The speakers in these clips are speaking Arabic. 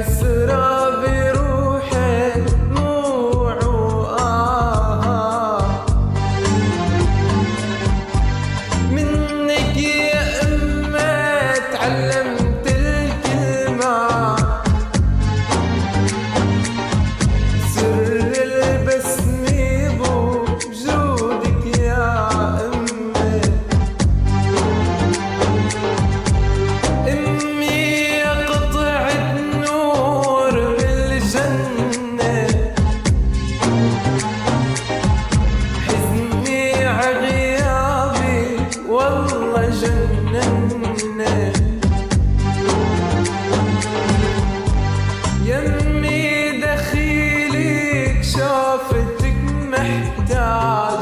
حسرة بروحي دموع وآه منك يا أمه تعلمت الكلمة سر البسمة بوجودك يا أمه أمي قطعة نور بالجنة حزني عغيابي والله جننا يمي دخيلك شافتك محتاج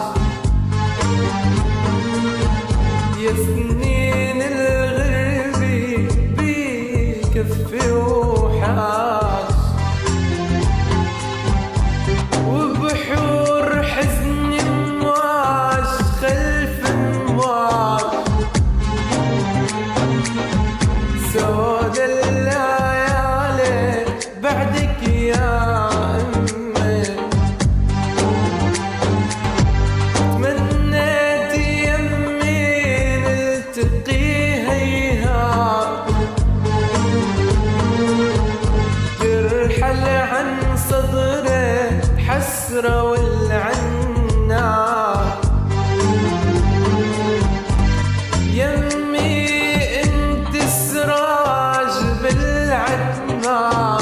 يا سنين الغربة بكفي وحاج وبحور حزن مواج خلف مواج سود الليالي بعدك يا أمي تمنيت يمي نلتقي هيهات ترحل عن صدري حسرة والعنات يمي انت السراج بالعتمات